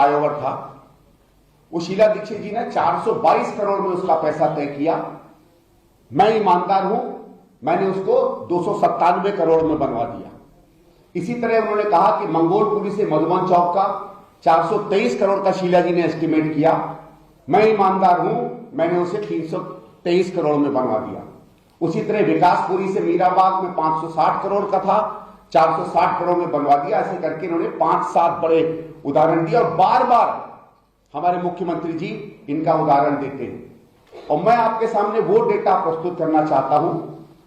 Flyover था, वो शीला दीक्षित जी ने 422 करोड़ में उसका पैसा तय किया। मैं ईमानदार हूं, मैंने उसको 297 करोड़ में बनवा दिया। इसी तरह उन्होंने कहा कि मंगोलपुरी से मधुबन चौक का 423 करोड़ का शीला जी ने एस्टिमेट किया। मैं ईमानदार हूं, मैंने उसे 323 करोड़ में बनवा दिया। उसी तरह विकासपुरी से मीराबाग में 560 करोड़ का था, 460 करोड़ में बनवा दिया। ऐसे करके इन्होंने 5-7 बड़े उदाहरण दिए और बार बार हमारे मुख्यमंत्री जी इनका उदाहरण देते हैं। और मैं आपके सामने वो डेटा प्रस्तुत करना चाहता हूं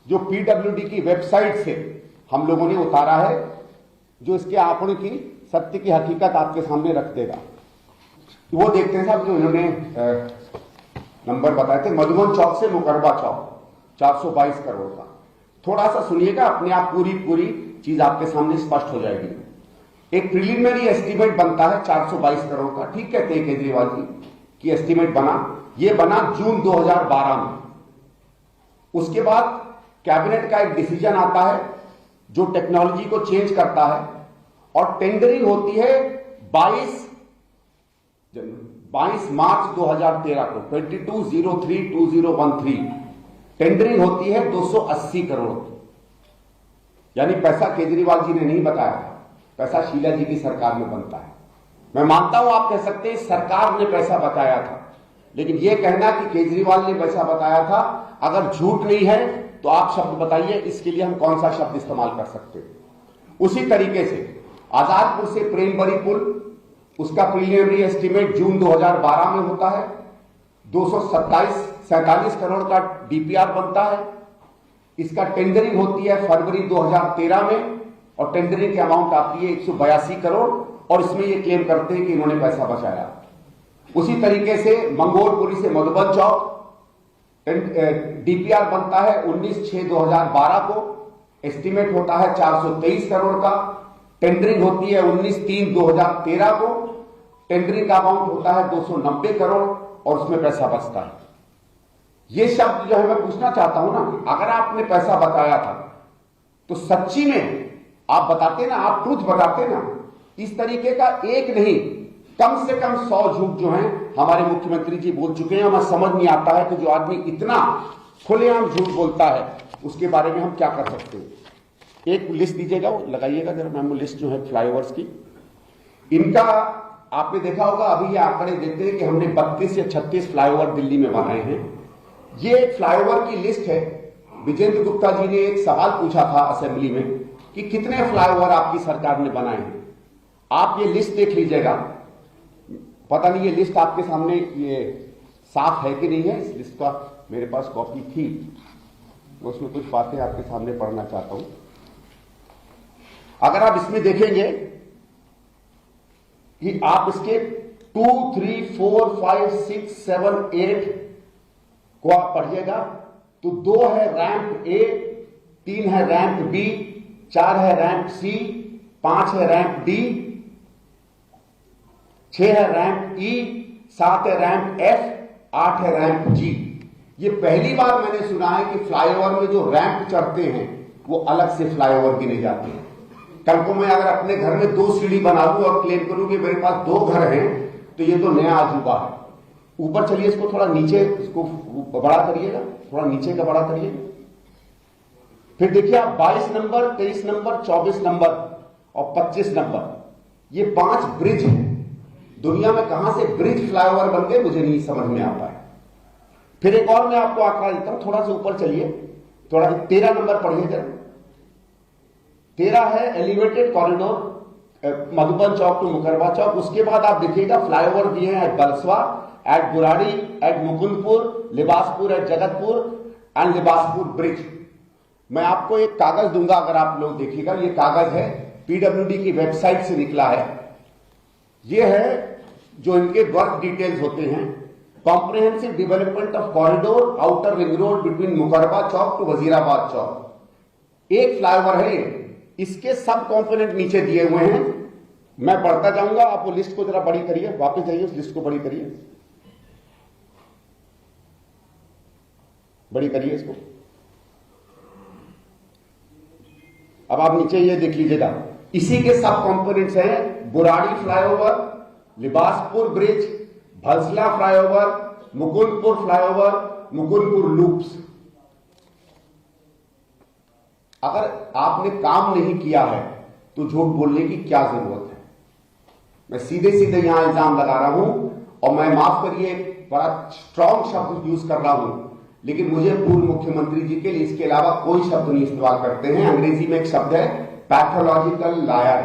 जो पीडब्ल्यूडी की वेबसाइट से हम लोगों ने उतारा है, जो इसके आंकड़ों की सत्य की हकीकत आपके सामने रख देगा। वो देखते हैं साहब, जो इन्होंने नंबर बताए थे, मधुबन चौक से मुकरबा चौक 422 करोड़ का। थोड़ा सा सुनिएगा, अपने आप पूरी चीज आपके सामने स्पष्ट हो जाएगी। एक प्रिलिमिनरी एस्टीमेट बनता है 422 करोड़ का, ठीक कहते हैं केजरीवाल जी कि एस्टीमेट बना, ये बना जून 2012 में। उसके बाद कैबिनेट का एक डिसीजन आता है जो टेक्नोलॉजी को चेंज करता है और टेंडरिंग होती है 22 मार्च 2013 को 22032013 टेंडरिंग होती है 280 करोड़। यानी पैसा केजरीवाल जी ने नहीं बताया, पैसा शीला जी की सरकार में बनता है। मैं मानता हूं आप कह सकते हैं सरकार ने पैसा बताया था, लेकिन यह कहना कि केजरीवाल ने पैसा बताया था, अगर झूठ नहीं है तो आप शब्द बताइए, इसके लिए हम कौन सा शब्द इस्तेमाल कर सकते हैं। उसी तरीके से आजादपुर से प्रेमबरी पुल, उसका प्रीलिमिनरी एस्टीमेट जून 2012 में होता है, 247 करोड़ का डीपीआर बनता है। इसका टेंडरिंग होती है फरवरी 2013 में और टेंडरिंग की अमाउंट आती है 182 करोड़ और इसमें ये क्लेम करते हैं कि इन्होंने पैसा बचाया। उसी तरीके से मंगोलपुरी से मधुबन चौक डीपीआर बनता है 19/6/2012 को, एस्टीमेट होता है 423 करोड़ का, टेंडरिंग होती है 19/3/2013 को, टेंडरिंग का अमाउंट होता है 290 करोड़ और उसमें पैसा बचता है। ये शब्द जो है मैं पूछना चाहता हूं ना, अगर आपने पैसा बताया था तो सच्ची में आप बताते ना, आप ट्रूथ बताते ना। इस तरीके का एक नहीं, कम से कम 100 झूठ जो है हमारे मुख्यमंत्री जी बोल चुके हैं। हमें समझ नहीं आता है कि जो आदमी इतना खुलेआम झूठ बोलता है उसके बारे में हम क्या कर सकते हैं। एक लिस्ट दीजिएगा, वो लगाइएगा जरा मैम, वो लिस्ट जो है फ्लाईओवर्स की। इनका आपने देखा होगा, अभी ये आंकड़े देते हैं कि हमने 32 या 36 फ्लाईओवर दिल्ली में बनाए हैं। ये एक फ्लाईओवर की लिस्ट है। विजेंद्र गुप्ता जी ने एक सवाल पूछा था असेंबली में कि कितने फ्लाईओवर आपकी सरकार ने बनाए हैं। आप ये लिस्ट देख लीजिएगा, पता नहीं ये लिस्ट आपके सामने ये साफ है कि नहीं है। इस लिस्ट का मेरे पास कॉपी थी, उसमें कुछ बातें आपके सामने पढ़ना चाहता हूं। अगर आप इसमें देखेंगे कि आप इसके 2, 3, 4, 5, 6, 7, 8 को आप पढ़िएगा तो 2 है रैंक ए, 3 है रैंक बी, 4 है रैंक सी, 5 है रैंक डी, 6 है रैंक ई, 7 है रैंक एफ, 8 है रैंक जी। ये पहली बार मैंने सुना है कि फ्लाईओवर में जो रैंक चढ़ते हैं वो अलग से फ्लाईओवर गिने जाते हैं। कल को मैं अगर अपने घर में 2 सीढ़ी बना दूं और क्लेम करूं कि मेरे पास 2 घर हैं तो ये तो नया अजूबा है। ऊपर चलिए, इसको थोड़ा नीचे, इसको बड़ा करिएगा, थोड़ा नीचे का बड़ा करिएगा। फिर देखिए आप 22 नंबर, 23 नंबर, 24 नंबर और 25 नंबर, ये 5 ब्रिज हैं। दुनिया में कहां से ब्रिज फ्लाईओवर बन गए मुझे नहीं समझ में आता है। फिर एक और मैं आपको आंकड़ा देता हूं, थोड़ा सा ऊपर चलिए, थोड़ा 13 नंबर पढ़िए जरा। 13 है elevated corridor Madhuban Chowk to Mukarba Chowk. उसके बाद आप देखिएगा फ्लाईओवर दिए हैं at Bhalswa, at Burari, at Mukundpur, Libaspur, at Jagatpur and Libaspur bridge. मैं आपको एक कागज दूंगा, अगर आप लोग देखिएगा, ये कागज है पीडब्ल्यूडी की वेबसाइट से निकला है। ये है जो इनके वर्क डिटेल्स होते हैं। Comprehensive development of corridor outer ring road between Mukarba Chowk to Wazirabad Chowk. एक फ्लाईओवर है, इसके सब कंपोनेंट नीचे दिए हुए हैं। मैं बढ़ता जाऊंगा, आप वो लिस्ट को जरा बड़ी करिए, वापस जाइए, उस लिस्ट को बड़ी करिए, बड़ी करिए इसको। अब आप नीचे ये देख लीजिएगा, इसी के सब कंपोनेंट्स हैं। Burari flyover, Libaspur bridge, Bhalswa flyover, Mukundpur flyover, Mukundpur loops. अगर आपने काम नहीं किया है तो झूठ बोलने की क्या जरूरत है? मैं सीधे सीधे यहां इल्जाम लगा रहा हूं, और मैं माफ करिए बड़ा स्ट्रॉन्ग शब्द यूज कर रहा हूं, लेकिन मुझे पूर्व मुख्यमंत्री जी के लिए इसके अलावा कोई शब्द नहीं इस्तेमाल करते हैं। अंग्रेजी में एक शब्द है पैथोलॉजिकल लायर,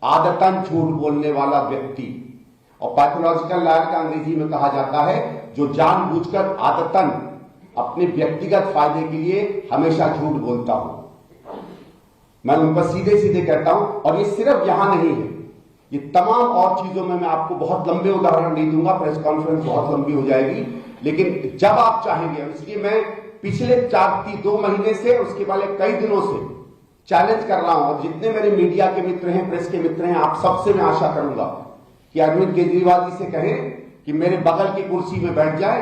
आदतन झूठ बोलने वाला व्यक्ति। और पैथोलॉजिकल लायर का अंग्रेजी में कहा जाता है जो जानबूझकर आदतन अपने व्यक्तिगत फायदे के लिए हमेशा झूठ बोलता हूं। मैं उन पर सीधे सीधे कहता हूं, और ये सिर्फ यहां नहीं है, ये तमाम और चीजों में मैं आपको बहुत लंबे उदाहरण नहीं दूंगा, प्रेस कॉन्फ्रेंस बहुत लंबी हो जाएगी। लेकिन जब आप चाहेंगे, इसलिए मैं पिछले 2 महीने से, उसके पहले कई दिनों से चैलेंज कर रहा हूं, और जितने मेरे मीडिया के मित्र हैं, प्रेस के मित्र हैं, आप सबसे मैं आशा करूंगा कि अरविंद केजरीवाल जी से कहें कि मेरे बगल की कुर्सी में बैठ जाए,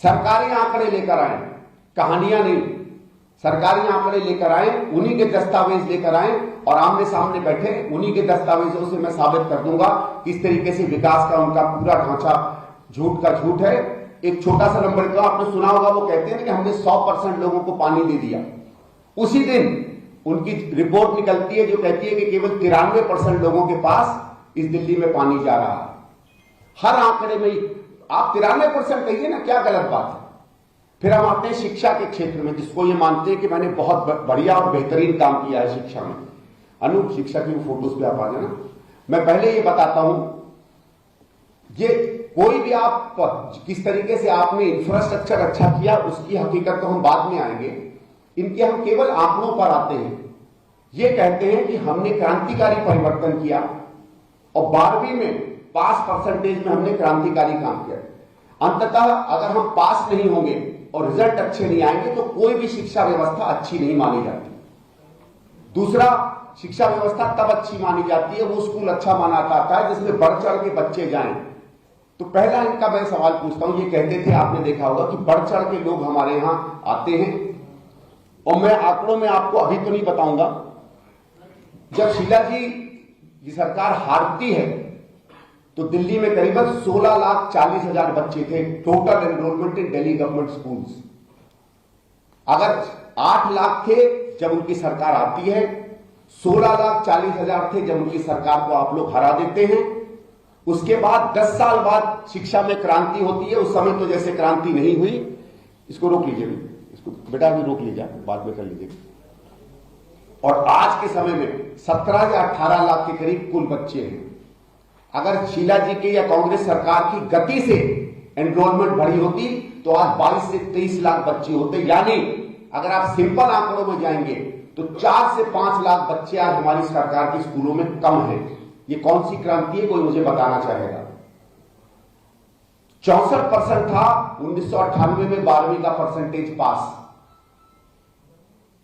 सरकारी आंकड़े लेकर आए, कहानियां नहीं, सरकारी आंकड़े लेकर आए, उन्हीं के दस्तावेज लेकर आए, और आमने सामने बैठे उन्हीं के दस्तावेजों से मैं साबित कर दूंगा किस तरीके से विकास का उनका पूरा ढांचा झूठ का झूठ है। एक छोटा सा नंबर तो आपने सुना होगा, वो कहते हैं कि हमने 100% लोगों को पानी दे दिया। उसी दिन उनकी रिपोर्ट निकलती है जो कहती है कि केवल 93% लोगों के पास इस दिल्ली में पानी जा रहा है। हर आंकड़े में आप 93% कहिए ना, क्या गलत बात है। फिर हम आते हैं शिक्षा के क्षेत्र में, जिसको ये मानते हैं कि मैंने बहुत बढ़िया और बेहतरीन काम किया है शिक्षा में। अनूप, शिक्षा की फोटोज पे आप आ जाना। मैं पहले ये बताता हूं, ये कोई भी आप किस तरीके से आपने इंफ्रास्ट्रक्चर अच्छा किया उसकी हकीकत तो हम बाद में आएंगे, इनके हम केवल आंकड़ों पर आते हैं। ये कहते हैं कि हमने क्रांतिकारी परिवर्तन किया, और 12वीं में पास परसेंटेज में हमने क्रांतिकारी काम किया। अंततः अगर हम पास नहीं होंगे और रिजल्ट अच्छे नहीं आएंगे तो कोई भी शिक्षा व्यवस्था अच्छी नहीं मानी जाती। दूसरा, शिक्षा व्यवस्था तब अच्छी मानी जाती है, वो स्कूल अच्छा माना जाता है जिसमें बढ़ चढ़ के बच्चे जाएं। तो पहला इनका मैं सवाल पूछता हूं, ये कहते थे, आपने देखा होगा कि बढ़ चढ़ के लोग हमारे यहां आते हैं, और मैं आंकड़ों में आपको अभी तो नहीं बताऊंगा। जब शीला जी की सरकार हारती है तो दिल्ली में करीबन 16,40,000 बच्चे थे total enrolment in Delhi government schools. अगर 8 लाख थे जब उनकी सरकार आती है, 16,40,000 थे जब उनकी सरकार को आप लोग हरा देते हैं। उसके बाद 10 साल बाद शिक्षा में क्रांति होती है। उस समय तो जैसे क्रांति नहीं हुई। इसको रोक लीजिए, इसको बेटा भी रोक लीजिए, बाद में कर लीजिए। और आज के समय में 17 या 18 लाख के करीब कुल बच्चे हैं। अगर शीला जी की या कांग्रेस सरकार की गति से एनरोलमेंट बढ़ी होती तो आज 22 से 23 लाख बच्चे होते। यानी अगर आप सिंपल आंकड़ों में जाएंगे तो 4 से 5 लाख बच्चे आज हमारी सरकार के स्कूलों में कम है। ये कौन सी क्रांति है, कोई मुझे बताना चाहेगा? 64% था 1998 में 12वीं का परसेंटेज पास।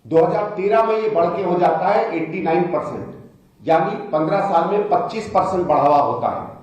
2013 में ये बढ़ के हो जाता है 89%, यानी 15 साल में 25% बढ़ावा होता है।